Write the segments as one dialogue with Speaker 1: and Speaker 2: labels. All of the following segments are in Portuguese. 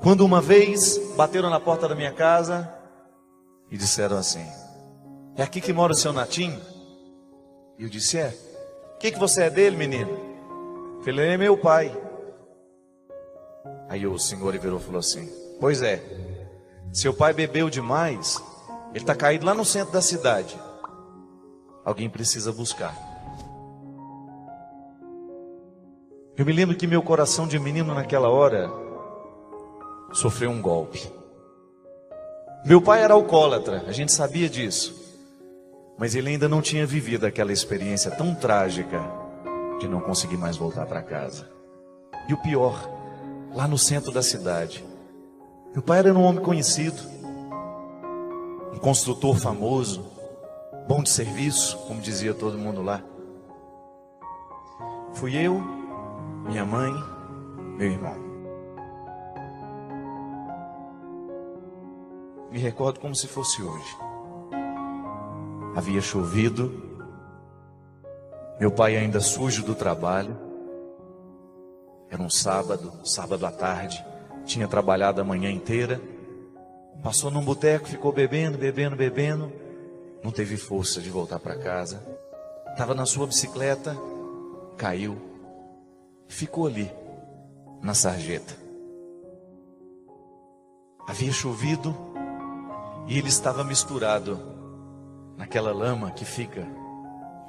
Speaker 1: Quando uma vez bateram na porta da minha casa e disseram assim: é aqui que mora o seu Natinho? E eu disse: é. O que você é dele, menino? Eu falei: ele é meu pai. Aí o senhor virou e falou assim: pois é, seu pai bebeu demais, ele está caído lá no centro da cidade, alguém precisa buscar. Eu me lembro que meu coração de menino naquela hora sofreu um golpe. Meu pai era alcoólatra, a gente sabia disso, mas ele ainda não tinha vivido aquela experiência tão trágica de não conseguir mais voltar para casa. E o pior, lá no centro da cidade, meu pai era um homem conhecido, um construtor famoso, bom de serviço, como dizia todo mundo lá. Fui eu, minha mãe, meu irmão. Me recordo como se fosse hoje. Havia chovido, meu pai ainda sujo do trabalho. Era um sábado à tarde, tinha trabalhado a manhã inteira. Passou num boteco, ficou bebendo, não teve força de voltar para casa. Estava na sua bicicleta, caiu, ficou ali, na sarjeta. Havia chovido e ele estava misturado naquela lama que fica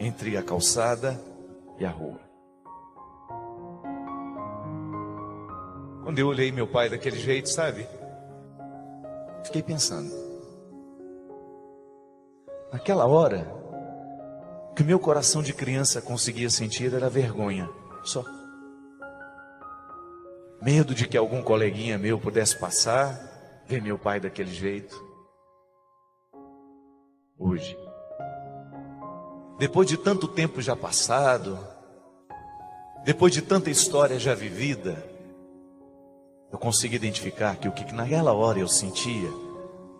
Speaker 1: entre a calçada e a rua. Quando eu olhei meu pai daquele jeito, sabe? Fiquei pensando. Naquela hora, o que meu coração de criança conseguia sentir era vergonha, só. Medo de que algum coleguinha meu pudesse passar, ver meu pai daquele jeito. Hoje, depois de tanto tempo já passado, depois de tanta história já vivida, eu consigo identificar que o que naquela hora eu sentia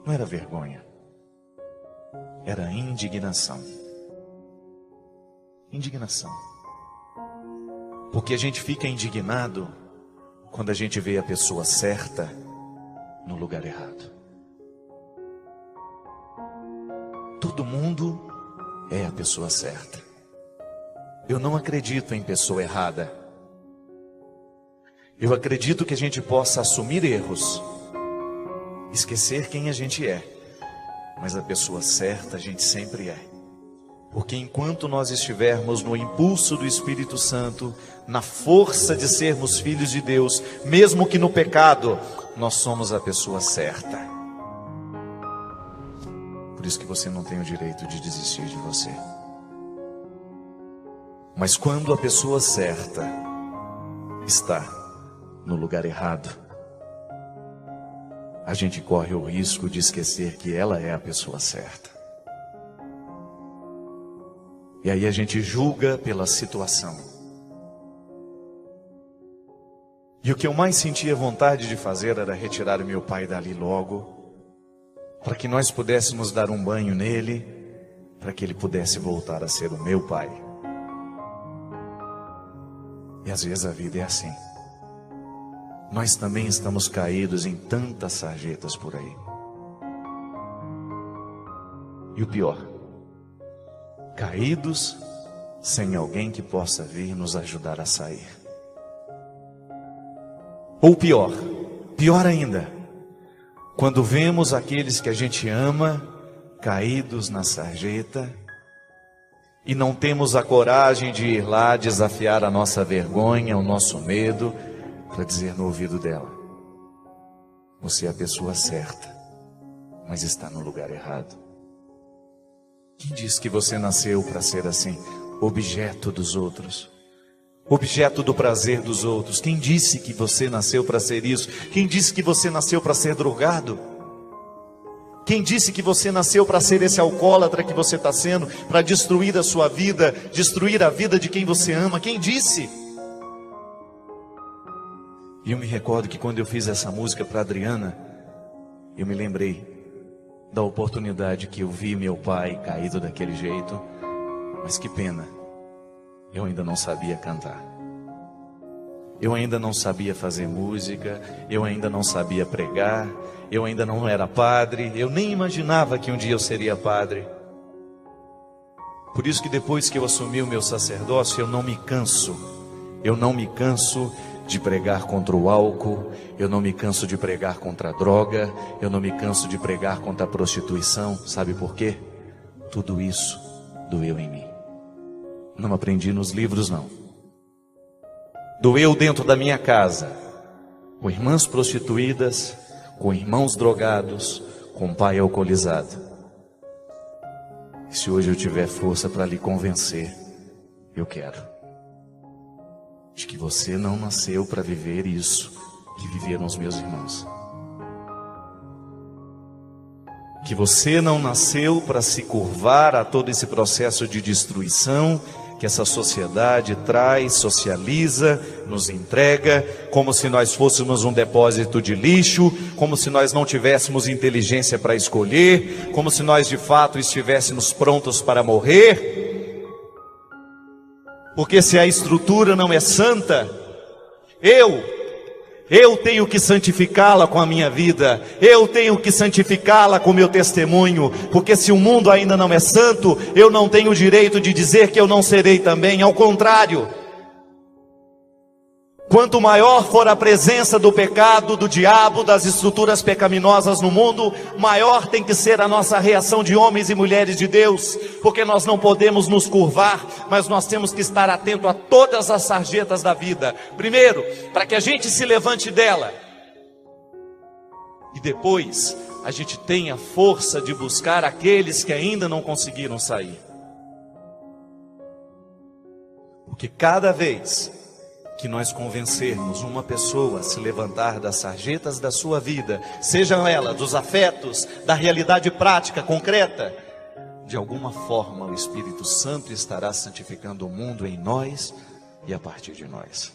Speaker 1: não era vergonha, era indignação. Indignação. Porque a gente fica indignado quando a gente vê a pessoa certa no lugar errado. Todo mundo é a pessoa certa. Eu não acredito em pessoa errada. Eu acredito que a gente possa assumir erros, esquecer quem a gente é, mas a pessoa certa a gente sempre é. Porque enquanto nós estivermos no impulso do Espírito Santo, na força de sermos filhos de Deus, mesmo que no pecado, nós somos a pessoa certa. Por isso que você não tem o direito de desistir de você. Mas quando a pessoa certa está no lugar errado, a gente corre o risco de esquecer que ela é a pessoa certa. E aí a gente julga pela situação. E o que eu mais sentia vontade de fazer era retirar o meu pai dali logo, para que nós pudéssemos dar um banho nele, para que ele pudesse voltar a ser o meu pai. E às vezes a vida é assim. Nós também estamos caídos em tantas sarjetas por aí. E o pior, caídos sem alguém que possa vir nos ajudar a sair. Ou pior ainda, quando vemos aqueles que a gente ama caídos na sarjeta e não temos a coragem de ir lá desafiar a nossa vergonha, o nosso medo, para dizer no ouvido dela: você é a pessoa certa, mas está no lugar errado. Quem disse que você nasceu para ser assim, objeto dos outros, objeto do prazer dos outros? Quem disse que você nasceu para ser isso? Quem disse que você nasceu para ser drogado? Quem disse que você nasceu para ser esse alcoólatra que você está sendo, para destruir a sua vida, destruir a vida de quem você ama? Quem disse? E eu me recordo que quando eu fiz essa música para Adriana, eu me lembrei da oportunidade que eu vi meu pai caído daquele jeito, mas que pena, eu ainda não sabia cantar. Eu ainda não sabia fazer música, eu ainda não sabia pregar, eu ainda não era padre, eu nem imaginava que um dia eu seria padre. Por isso que depois que eu assumi o meu sacerdócio, eu não me canso de pregar contra o álcool, eu não me canso de pregar contra a droga, eu não me canso de pregar contra a prostituição. Sabe por quê? Tudo isso doeu em mim. Não aprendi nos livros, não. Doeu dentro da minha casa, com irmãs prostituídas, com irmãos drogados, com pai alcoolizado. E se hoje eu tiver força para lhe convencer, eu quero. De que você não nasceu para viver isso que viveram os meus irmãos. Que você não nasceu para se curvar a todo esse processo de destruição que essa sociedade traz, socializa, nos entrega, como se nós fôssemos um depósito de lixo, como se nós não tivéssemos inteligência para escolher, como se nós de fato estivéssemos prontos para morrer. Porque se a estrutura não é santa, eu tenho que santificá-la com a minha vida, eu tenho que santificá-la com o meu testemunho, porque se o mundo ainda não é santo, eu não tenho o direito de dizer que eu não serei também. Ao contrário, quanto maior for a presença do pecado, do diabo, das estruturas pecaminosas no mundo, maior tem que ser a nossa reação de homens e mulheres de Deus, porque nós não podemos nos curvar, mas nós temos que estar atento a todas as sarjetas da vida. Primeiro, para que a gente se levante dela, e depois a gente tenha força de buscar aqueles que ainda não conseguiram sair. Porque cada vez que nós convencermos uma pessoa a se levantar das sarjetas da sua vida, sejam elas dos afetos, da realidade prática, concreta, de alguma forma o Espírito Santo estará santificando o mundo em nós e a partir de nós.